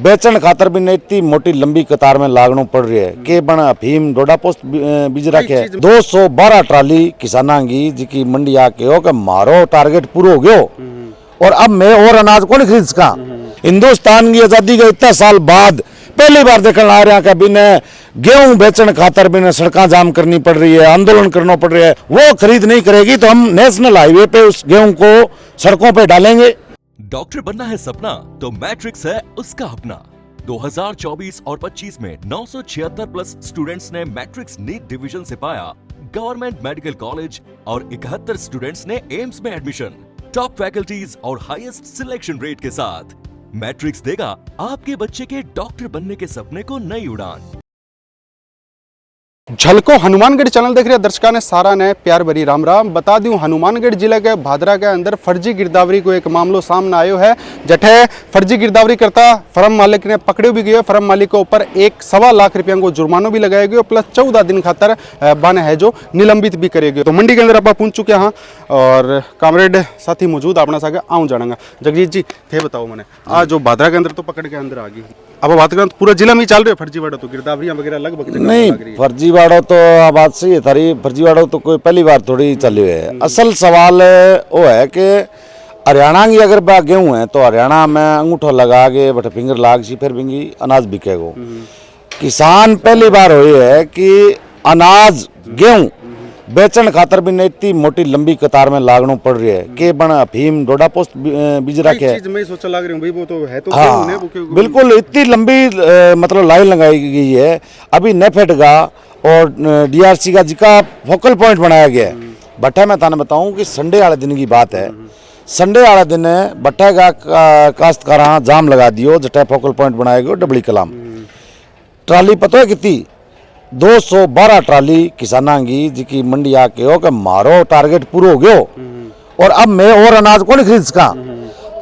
बेचन खातर भी ने इतनी मोटी लंबी कतार में लागणो पड़ रही है के बन अफीम डोडा पोस्ट बीज रखे है 212 ट्राली किसाना की जिकी मंडी आके हो के मारो टारगेट पूरा हो गयो और अब मैं और अनाज कौन खरीद सका। हिंदुस्तान की आजादी के इतना साल बाद पहली बार देखने आ रहा है बिना गेहूं बेचन खातर बिना सड़कें जाम करनी पड़ रही है, आंदोलन करना पड़ रहा है। वो खरीद नहीं करेगी तो हम नेशनल हाईवे पे उस गेहूं को सड़कों पे डालेंगे। डॉक्टर बनना है सपना तो मैट्रिक्स है उसका अपना। 2024 और 25 में 976 प्लस स्टूडेंट्स ने मैट्रिक्स नीट डिवीजन से पाया गवर्नमेंट मेडिकल कॉलेज और 71 स्टूडेंट्स ने एम्स में एडमिशन। टॉप फैकल्टीज और हाईएस्ट सिलेक्शन रेट के साथ मैट्रिक्स देगा आपके बच्चे के डॉक्टर बनने के सपने को नई उड़ान। झलको हनुमानगढ़ चैनल देख रहे दर्शकों ने सारा ने प्यार भरी राम राम। बता दूं हनुमानगढ़ जिले के भादरा के अंदर फर्जी गिरदावरी को एक मामलो सामने आयो है। जठे फर्जी गिरदावरी करता फर्म मालिक ने पकड़े भी गए। फर्म मालिक के ऊपर 1.25 लाख रुपया को जुर्मानो भी लगाया गया प्लस 14 दिन खातर बन है जो निलंबित भी करे गए। तो मंडी के अंदर आप पहुंच चुके हैं और कामरेड साथी मौजूद अपना सागे आऊँ जाना। जगजीत जी थे बताओ मैंने आज जो भादरा के अंदर तो पकड़ के अंदर आ गई। अब बात करें तो पूरा जिला में चल रही है फर्जीवाड़ा तो गिरदावरियां वगैरह लगभग नहीं फर्जीवाड़ा तो बात सही है थारी। फर्जीवाड़ा तो कोई पहली बार थोड़ी चली है। असल सवाल वो है कि हरियाणा की अगर बात गेहूँ है तो हरियाणा में अंगूठा लगा के बट फिंगर लाग सी फिर बिंगी अनाज बिकेगो। किसान पहली बार हुई है कि अनाज गेहूँ बेचन खातर भी ने इतनी मोटी लंबी कतार में लागणो पड़ रही है के बन अफीम डोडा पोस्ट बीज रखे है। मैं सोचा लग रही हूं भाई वो तो है तो हाँ बिल्कुल इतनी लंबी मतलब लाइन लगाई गई है। अभी नेफेडगा और डीआरसी का जिका फोकल पॉइंट बनाया गया है। भट्टा मैं थाने बताऊं कि संडे वाले दिन की बात है। संडे वाले दिन भट्टा का काश्तकार जाम लगा दियो जटा फोकल पॉइंट बनाया गया डबली कलाम। ट्राली पता है कितनी 212 ट्राली किसाना की जिकी मंडी आके हो के मारो टारगेट पूरा हो गयो और अब मैं और अनाज कौन खरीद सका।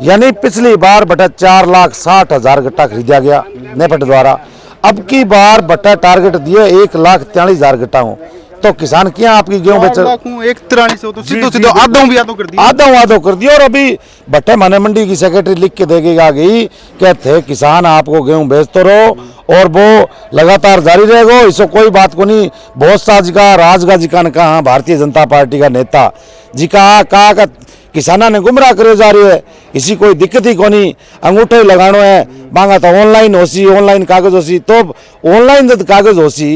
यानी पिछली बार बटा 4,60,000 गट्टा खरीदा गया नेफेड द्वारा। अब की बार बटा टारगेट दिए 1,43,000 गट्टा हो तो किसान क्या आपकी गेहूं बेच 1,43 से तो सीधो आधो कर दिया। और अभी भट्टे माने मंडी की सेक्रेटरी लिख के देगी गई कहते किसान आपको गेहूं बेचते रहो और वो लगातार जारी रहेगा। इसको कोई बात को नहीं। बहुत सा जिका राजगा जिका ने कहा भारतीय जनता पार्टी का नेता जिका कहा किसाना ने गुमराह करे जा रही है। इसी कोई दिक्कत ही को नहीं अंगूठे लगानो है मांगा तो ऑनलाइन होसी ऑनलाइन कागज होसी तो ऑनलाइन जब कागज होसी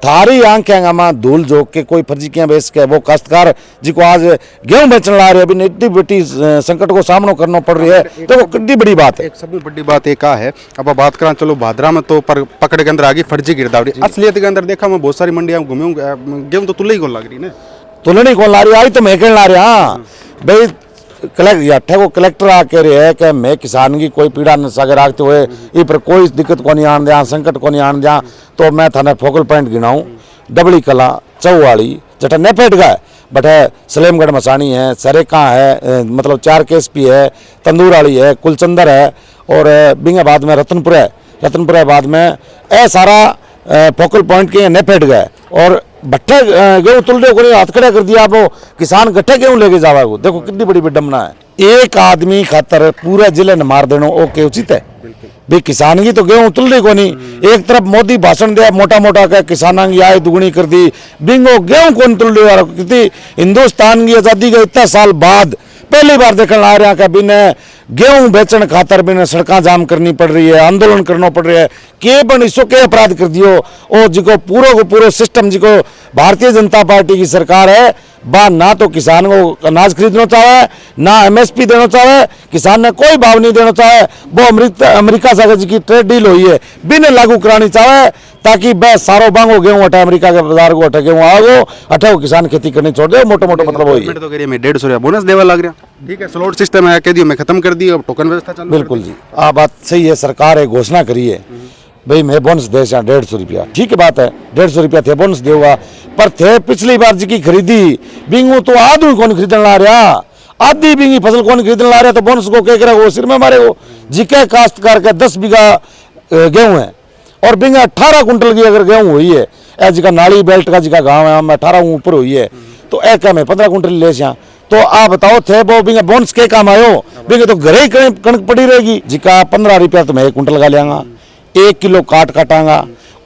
थारी आंखें में धूल झोंक के कोई फर्जी क्या बेच के वो काश्तकार जी को आज गेहूं बेचने ला रहे अभी इतनी बड़ी संकट को सामना करना पड़ रही है तो वो कितनी बड़ी बात है। एक सबसे बड़ी बात एक है। अब बात करें चलो भादरा में तो पकड़ के अंदर आ गई फर्जी गिरदावरी। असलियत के अंदर देखा मैं बहुत सारी मंडियां घूमे गेहूं तो तुल्ले ही कौन लग रही ना तुलनी कौन ला रही आई तो मैं कहने ला रहा हाँ भाई कलेक्टर आके रहे है कि मैं किसान की कोई पीड़ा न सके रखते हुए इस पर कोई दिक्कत को नहीं आन दिया संकट को नहीं आन दिया तो मैं थाने फोकल पॉइंट गिनाऊँ डबली कला चौवाड़ी जटा नेफेड का बट है सलेमगढ़ मसानी है सरेका है मतलब 4 केएसपी है तंदूर वाली है कुलचंदर है और बिंगाबाद में रतनपुरा बाद में ए सारा फोकल पॉइंट के नेफेड गए और भट्टे गेहूं तुलने को हाथ खड़ा कर दिया। वो किसान गट्ठे गेहूं लेके जावा को देखो कितनी बड़ी विडम्बना है। एक आदमी खातर पूरे जिले ने मार देना ओके उचित है भाई किसान की तो गेहूं तुलने को नहीं। एक तरफ मोदी भाषण दिया मोटा मोटा कह किसाना की आय दुगनी कर दी बिंगो गेहूं कौन तुलने वाला कितनी हिंदुस्तान की आजादी के इतना साल बाद पहली बार देखने आ रहा है बिना गेहूं बेचन खातर बिना सड़कें जाम करनी पड़ रही है आंदोलन करना पड़ रहा है के बन इसको के अपराध कर दियो और जिको पूरा को पूरा सिस्टम जिको भारतीय जनता पार्टी की सरकार है बा ना तो किसान को अनाज खरीदना चाहे ना एमएसपी देना चाहे किसान ने कोई भाव नहीं देना चाहे। वो अमेरिका से जी की ट्रेड डील हुई है बिना लागू करानी चाहे ताकि बस सारो बांगो गेहूं अठा अमेरिका के बाजार को अठा गेहूं आओ अठा किसान खेती करनी छोड़ दे मोटा मोटा मतलब वही तो करिए मैं 150 रुपया बोनस देवा लग रहा। ठीक है स्लॉट सिस्टम है कह दियो मैं खत्म कर दी अब टोकन व्यवस्था चालू बिल्कुल जी आ बात सही है। सरकार है घोषणा करी है भाई मैं बोनस दे 150 रुपया ठीक है बात है 150 रुपया थे बोनस देगा पर थे पिछली बार जी की खरीदी बिंगू तो आधु कौन खरीदने ला रहा आधी बिंगी फसल कौन खरीदने ला रहा तो बोनस को कह कर वो सिर में मारे वो जिके काश्तकार के 10 बीघा गेहूं है और बिंगा 18 कुंटल की अगर गेहूं हुई है ए जिका नाली बेल्ट का जिका गाँव है 18 ऊपर हुई है तो ए क्या मैं 15 कुंटल ले तो आप बताओ थे वो बिंगा बोनस के काम आयो बिंगे तो घरे ही कणक पड़ी रहेगी जिका 15 रुपया तो मैं 1 कुंटल लगा लियांगा 1 किलो काट काटांगा।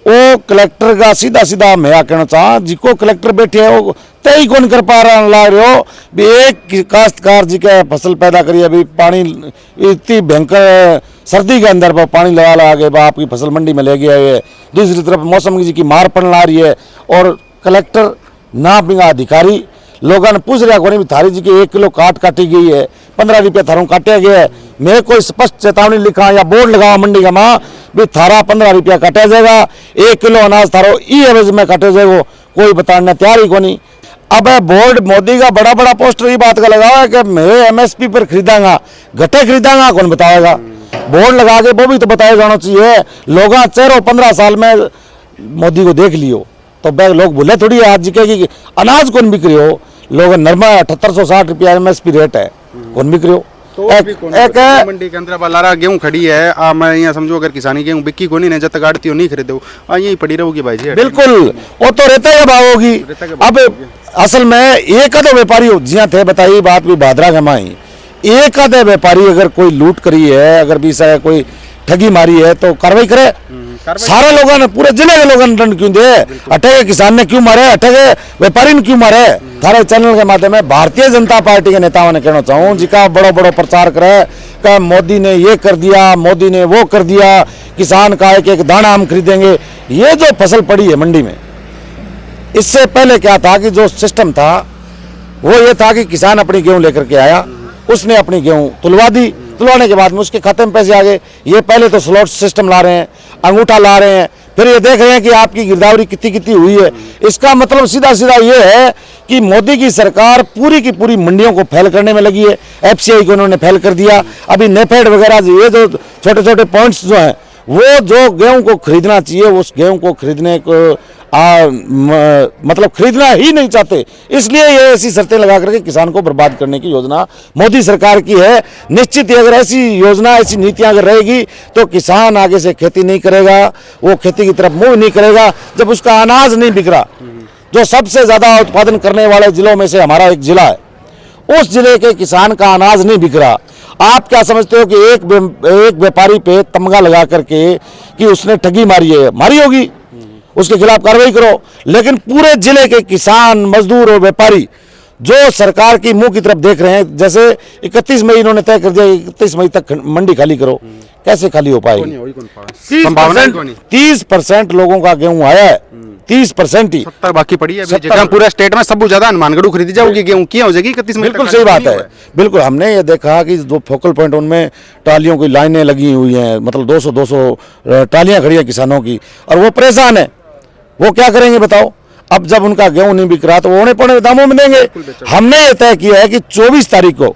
वो कलेक्टर का सीधा सीधा मैं कहना चाह जिको कलेक्टर बैठे है वो तय कौन कर पा रहा ला रहे हो भी एक काश्तकार जी का फसल पैदा करिए अभी पानी इतनी भयंकर सर्दी के अंदर पानी लगा के आपकी फसल मंडी में ले गया है। दूसरी तरफ मौसम जी की मार पड़ने आ रही है और कलेक्टर ना बिंगा अधिकारी लोगों ने पूछ रहा कोनी थारी जी की 1 किलो काटी गई है 15 रुपया थारों काटा गया है। मैं कोई स्पष्ट चेतावनी लिखा या बोर्ड लगावा मंडी का माँ भी थारा 15 रुपया काटा जाएगा 1 किलो अनाज थारो ई एवज में काटे जाएगा कोई बताने तैयार ही कोनी। अब बोर्ड मोदी का बड़ा बड़ा पोस्टर ये बात का लगा है कि मैं MSP पर खरीदांगा घटे खरीदांगा कौन बताएगा। बोर्ड लगा के वो भी तो बताया जाना चाहिए। लोग चेहरों 15 साल में मोदी को देख लियो तो लोग भूले थोड़ी आज जी के अनाज कौन बिक रही हो। लोग नरमा 7860 रुपया MSP रेट है कौन बिक रही हो। तो एक मंडी के अंदर लारा गेहूं खड़ी है मैं यहाँ समझो अगर किसानी गेहूं बिक्की को नहीं जब तक आड़ती हो नहीं खरीदो यही पड़ी रहोगी भाई जी। बिल्कुल वो तो रहता है भाव होगी। अब असल में एक आधे व्यापारी जिया थे बताइए बात भी भादरा गमाई एक आधे व्यापारी अगर कोई लूट करी है अगर भी कोई ठगी मारी है तो कार्रवाई करे। सारे लोगों ने पूरे जिले के लोगों ने दंड क्यों दे अठे के किसान ने क्यों मारे अठे के व्यापारी ने क्यों मारे। थारे चैनल के माध्यम में भारतीय जनता पार्टी के नेताओं ने कहना चाहूँ जिका बड़ो बड़ो प्रचार करे कि मोदी ने ये कर दिया मोदी ने वो कर दिया किसान का एक दाना हम खरीदेंगे। ये जो फसल पड़ी है मंडी में इससे पहले क्या था कि जो सिस्टम था वो ये था कि किसान अपनी गेहूं लेकर के आया उसने अपनी गेहूं तुलवा दी तुलवाने के बाद में उसके खाते में पैसे आ गए। ये पहले तो स्लॉट सिस्टम ला रहे हैं अंगूठा ला रहे हैं फिर ये देख रहे हैं कि आपकी गिरदावरी कितनी कितनी हुई है। इसका मतलब सीधा सीधा ये है कि मोदी की सरकार पूरी की पूरी मंडियों को फैल करने में लगी है। FCI को उन्होंने फैल कर दिया। अभी नेफेड वगैरह ये जो छोटे छोटे पॉइंट्स जो हैं वो जो गेहूं को खरीदना चाहिए उस गेहूं को खरीदने को मतलब खरीदना ही नहीं चाहते। इसलिए ये ऐसी शर्तें लगा करके किसान को बर्बाद करने की योजना मोदी सरकार की है। निश्चित ही अगर ऐसी योजना ऐसी नीतियां अगर रहेगी तो किसान आगे से खेती नहीं करेगा वो खेती की तरफ मुंह नहीं करेगा जब उसका अनाज नहीं बिक रहा। जो सबसे ज्यादा उत्पादन करने वाले जिलों में से हमारा एक जिला है उस जिले के किसान का अनाज नहीं बिक रहा। आप क्या समझते हो कि एक व्यापारी पे तमगा लगा करके कि उसने ठगी मारी है मारी होगी उसके खिलाफ कार्रवाई करो। लेकिन पूरे जिले के किसान मजदूर और व्यापारी जो सरकार की मुंह की तरफ देख रहे हैं जैसे 31 मई इन्होंने तय कर दिया 31 मई तक मंडी खाली करो कैसे खाली हो पाएगी। 30% लोगों का गेहूं आया है 30% ही 70 बाकी पड़ी है पूरा स्टेट में सब ज्यादा हनुमानगढ़ खरीदी जाओगी गेहूं की हो जाएगी 31 मई। बिल्कुल सही बात है। बिल्कुल हमने ये देखा कि जो फोकल पॉइंट उनमें ट्रालियों की लाइनें लगी हुई हैं मतलब 200 ट्रालियां खड़ी है किसानों की और वो परेशान है। वो क्या करेंगे बताओ। अब जब उनका गेहूं नहीं बिक रहा तो वो पौने दामों में देंगे। हमने ये तय किया है कि 24 तारीख को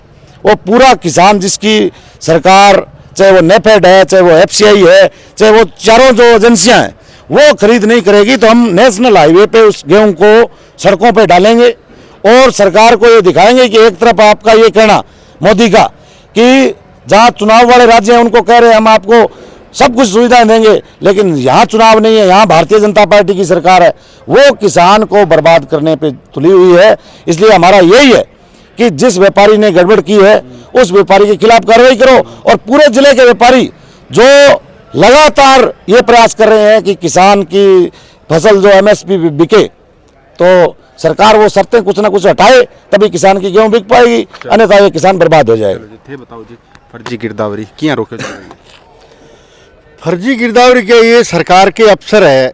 वो पूरा किसान जिसकी सरकार चाहे वो नेफेड है चाहे वो FCI है चाहे वो चारों जो एजेंसियां हैं वो खरीद नहीं करेगी तो हम नेशनल हाईवे पे उस गेहूं को सड़कों पे डालेंगे और सरकार को ये दिखाएंगे कि एक तरफ आपका ये कहना मोदी का कि जहां चुनाव वाले राज्य हैं उनको कह रहे हैं हम आपको सब कुछ सुविधाएं देंगे लेकिन यहाँ चुनाव नहीं है यहाँ भारतीय जनता पार्टी की सरकार है वो किसान को बर्बाद करने पे तुली हुई है। इसलिए हमारा यही है कि जिस व्यापारी ने गड़बड़ की है उस व्यापारी के खिलाफ कार्रवाई करो और पूरे जिले के व्यापारी जो लगातार ये प्रयास कर रहे हैं कि किसान की फसल जो MSP बिके तो सरकार वो शर्तें कुछ ना कुछ हटाए तभी किसान की गेहूं बिक पाएगी अन्यथा ये किसान बर्बाद हो जाएगा। बताओ जी फर्जी गिरदावरी क्या रोके फर्जी गिरदावरी के ये सरकार के अफसर है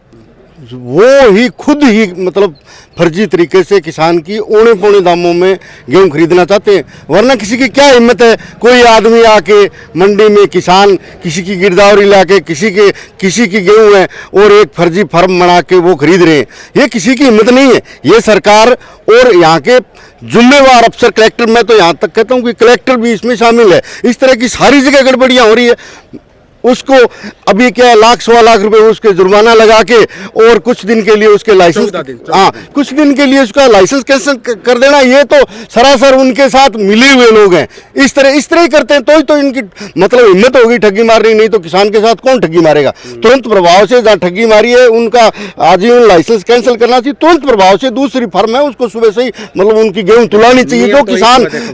वो ही खुद ही मतलब फर्जी तरीके से किसान की औने पौने दामों में गेहूं खरीदना चाहते हैं। वरना किसी की क्या हिम्मत है कोई आदमी आके मंडी में किसान किसी की गिरदावरी लाके किसी की गेहूं है और एक फर्जी फर्म बना के वो खरीद रहे हैं। ये किसी की हिम्मत नहीं है। ये सरकार और यहाँ के जिम्मेवार अफसर कलेक्टर मैं तो यहाँ तक कहता हूँ कि कलेक्टर भी इसमें शामिल है। इस तरह की सारी जगह गड़बड़ियाँ हो रही है। उसको अभी क्या लाख सवा लाख रुपए उसके जुर्माना लगा के और कुछ दिन के लिए उसके लाइसेंस कुछ दिन के लिए उसका लाइसेंस कैंसिल कर देना ये तो सरासर उनके साथ मिले हुए लोग हैं। इस तरह ही करते हैं तो इनकी मतलब हिम्मत होगी ठगी मारनी। नहीं तो किसान के साथ कौन ठगी मारेगा। तुरंत प्रभाव से जहाँ ठगी मारी है उनका आजीवन लाइसेंस कैंसिल करना चाहिए। तुरंत प्रभाव से दूसरी फर्म है उसको सुबह से ही मतलब उनकी गेहूं तुलानी चाहिए।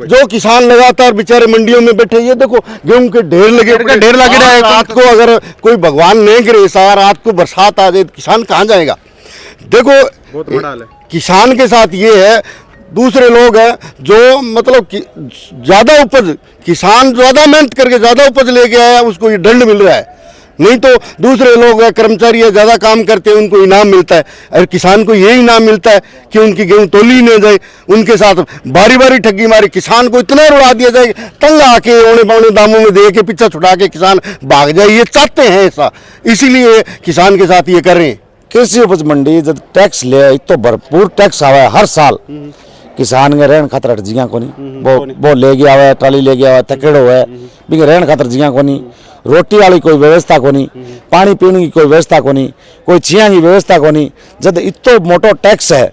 जो किसान लगातार बेचारे मंडियों में बैठे ये देखो गेहूं के ढेर लगे रहे रात को अगर कोई भगवान नहीं करे, सारा रात को बरसात आ जाए, किसान कहाँ जाएगा? देखो बहुत बड़ा हाल है। किसान के साथ ये है, दूसरे लोग हैं जो मतलब ज्यादा उपज, किसान ज्यादा मेहनत करके ज्यादा उपज लेके आया, उसको ये दंड मिल रहा है। नहीं तो दूसरे लोग हैं, कर्मचारी है, ज्यादा काम करते हैं, उनको इनाम मिलता है। और किसान को ये इनाम मिलता है कि उनकी गेहूं तोली नहीं जाए। उनके साथ बारी बारी ठगी मारी, किसान को इतना रुला दिया जाए, तंग आके औने पौने दामों में दे के पीछा छुड़ा के किसान भाग जाए। ये चाहते हैं ऐसा, इसीलिए किसान के साथ ये कर रहे हैं। कृषि उपज मंडी जब टैक्स ले तो भरपूर टैक्स आवे हर साल, किसान के रहन खातर जिया को नहीं, वो ले गया हुआ ट्राली ले गया हुआ थकेड़ो है, बिके रहन खातर जिया को नहीं, रोटी वाली कोई व्यवस्था को नहीं, पानी पीने की कोई व्यवस्था को नहीं, कोई छिया की व्यवस्था को नहीं। जब इतो मोटो टैक्स है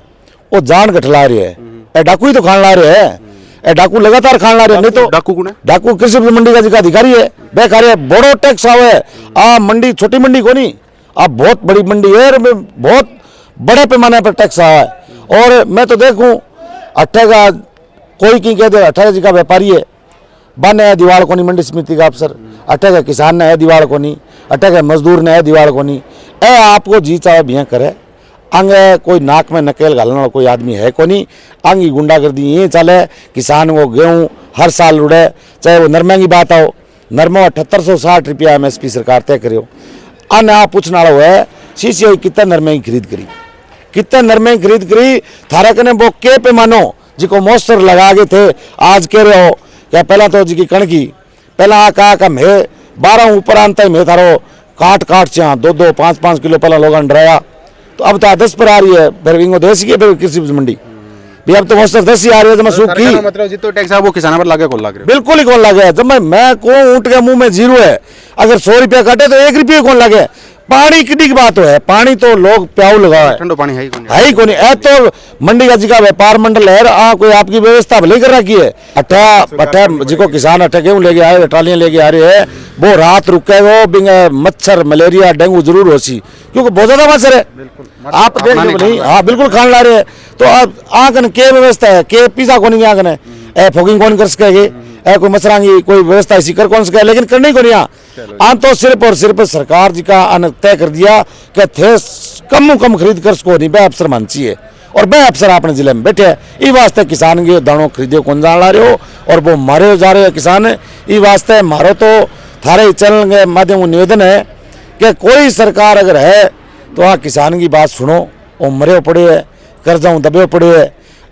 वो जान गठला रही है, ए डाकू ही तो खान ला रहे है, ए डाकू लगातार खान ला रहे हैं। नहीं तो डाकू कौन है? डाकू कृषि उपज मंडी का अधिकारी है, बेकार है। बड़ो टैक्स आवे आ मंडी, छोटी मंडी को नहीं, अब बहुत बड़ी मंडी है, बहुत बड़े पैमाने पर टैक्स आया है। और मैं तो देखूं अट्ठे का कोई की कह दे, अट्ठे जी का व्यापारी है, बन है दीवार को नहीं, मंडी समिति का अफसर, अट्ठे का किसान ने है दीवार को नहीं, अट्ठे का मजदूर ने है दीवार को नहीं। ए आपको जी चाहे बिया करे, अंग कोई नाक में नकेल घालने वाला कोई आदमी है को नहीं, अंग ही गुंडागर्दी ये चले। किसान को गेहूँ हर साल उड़े, चाहे वो नरमे की बात आओ, नरमा 7860 रुपया MSP सरकार तय करो। अन आप पूछने वाला है CCI कितना नरमे की खरीद करी, कितने नरमे की खरीद करी, थारा कने वो के पे मानो जिको मॉस्टर लगा के थे। आज कह रहे हो क्या पहला तो जी की कणकी पहला आ कहा मैं 12 ऊपर आनता ही मैं थारो काट काट चाह 2-2 5-5 किलो पहला लोगों ने डराया, तो अब तो 10 पर आ रही है। फिर इनको देसी की फिर कृषि उपज मंडी भी अब तो मॉस्टर 10 ही आ रही है। जब मैं सूख की मतलब जितो टैक्स है वो किसान पर लागे कौन लाग रहे? बिल्कुल ही कौन लगे। जब मैं को ऊँट के मुंह में 0 है, अगर 100 रुपया कटे तो 1 रुपये कौन लगे। पानी कितनी की बात है, पानी तो लोग प्याऊ लगाए, ठंडो पानी है ही कौन? है ही कोनी। ए तो मंडी का जी का व्यापार मंडल है, आ कोई आपकी व्यवस्था भले कर रखी है। अट्ठा जिको किसान अट्ठा गेहूं लेके आए, ट्रालियां लेके आ रहे हैं, वो रात रुके वो बिंग मच्छर मलेरिया डेंगू जरूर होसी, क्योंकि बहुत ज्यादा मच्छर है। आप देख लो नहीं, हाँ बिल्कुल खान ला रहे हैं। तो अब आंकन के व्यवस्था है के पीसा को नहीं आंकन है, ए फोगिंग कौन कर सकेगी, ए कोई मच्छरांगी कोई व्यवस्था ऐसी कर कौन सके, लेकिन करनी को नहीं। आन तो सिर्फ और सिर्फ सरकार जी का अन तय कर दिया कि थे कम कम खरीद कर सको नहीं, बे अफसर मान चाहिए, और बे अफसर अपने जिले में बैठे ये वास्ते किसान के दानों खरीदे कौन जान ला रहे हो, और वो मारे जा रहे हो किसान। ये वास्ते मारो तो थारे चैनल के माध्यम निवेदन है कि कोई सरकार अगर है तो वहाँ किसान की बात सुनो। वो मरे पड़े है, कर्जा दबे पड़े है।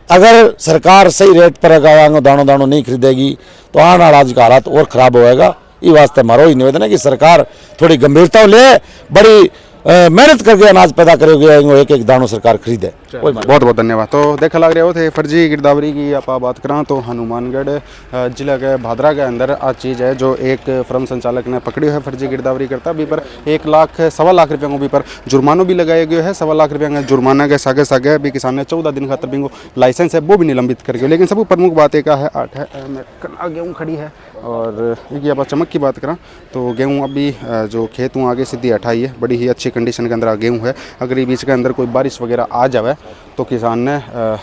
अगर सरकार सही रेट पर अगर दानों दानों नहीं खरीदेगी तो आने वाला आज का हालात और खराब होएगा। ये वास्ते हमारा ही निवेदन है कि सरकार थोड़ी गंभीरता ले, बड़ी मेहनत करके अनाज पैदा करेगी, एक एक दानों सरकार खरीदे। बहुत बहुत धन्यवाद। तो देखा लग रहे हो थे फर्जी गिरदावरी की आप बात करें तो हनुमानगढ़ जिले के भादरा के अंदर आज चीज़ है जो एक फर्म संचालक ने पकड़ी है फर्जी गिरदावरी करता भी पर 1 लाख रुपये को भी पर जुर्मानो भी लगाया गया है। 1.25 लाख रुपये का जुर्माना के सागे सागे भी किसान ने 14 दिन खातर भी लाइसेंस है वो भी निलंबित कर गया। लेकिन सब प्रमुख बात एक है 8 गेहूँ खड़ी है। और एक आप चमक की बात करें तो गेहूँ अभी जो खेत हूँ आगे सीधी हटाई है, बड़ी ही अच्छी कंडीशन के अंदर गेहूँ है। अगर ये बीच के अंदर कोई बारिश वगैरह आ जाए तो किसान ने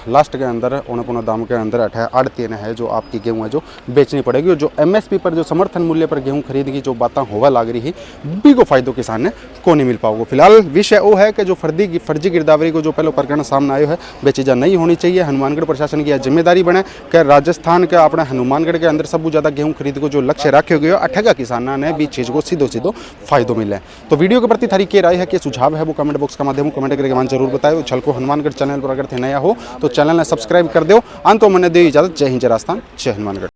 लास्ट के अंदर औने पौने दाम के अंदर आड़ती है जो आपकी गेहूँ है जो बेचनी पड़ेगी। और जो MSP पर जो समर्थन मूल्य पर गेहूँ खरीद की जो बातें होवा लाग रही है भी को फायदो किसान ने को नहीं मिल पाओगे। फिलहाल विषय वो है कि जो फर्जी गिरदावरी को जो पहले प्रकरण सामने आयो है वे चीज़ें नहीं होनी चाहिए। हनुमानगढ़ प्रशासन की यह जिम्मेदारी बने कि राजस्थान के अपने हनुमानगढ़ के अंदर सब ज़्यादा गेहूँ खरीद को जो लक्ष्य रखे गए अठेगा किसाना ने भी चीज़ को सीधो फायदो मिले। तो वीडियो के प्रति थारी के राय है कि सुझाव है वो कमेंट बॉक्स का माध्यम कमेंट करके मान जरूर बताओ। छलको हनुमानगढ़ चैनल पर अगर थे नया हो तो चैनल ने सब्सक्राइब कर दो। अंत मैंने दे इजाजत। जय हिंद, जय राजस्थान, जय हनुमानगढ़।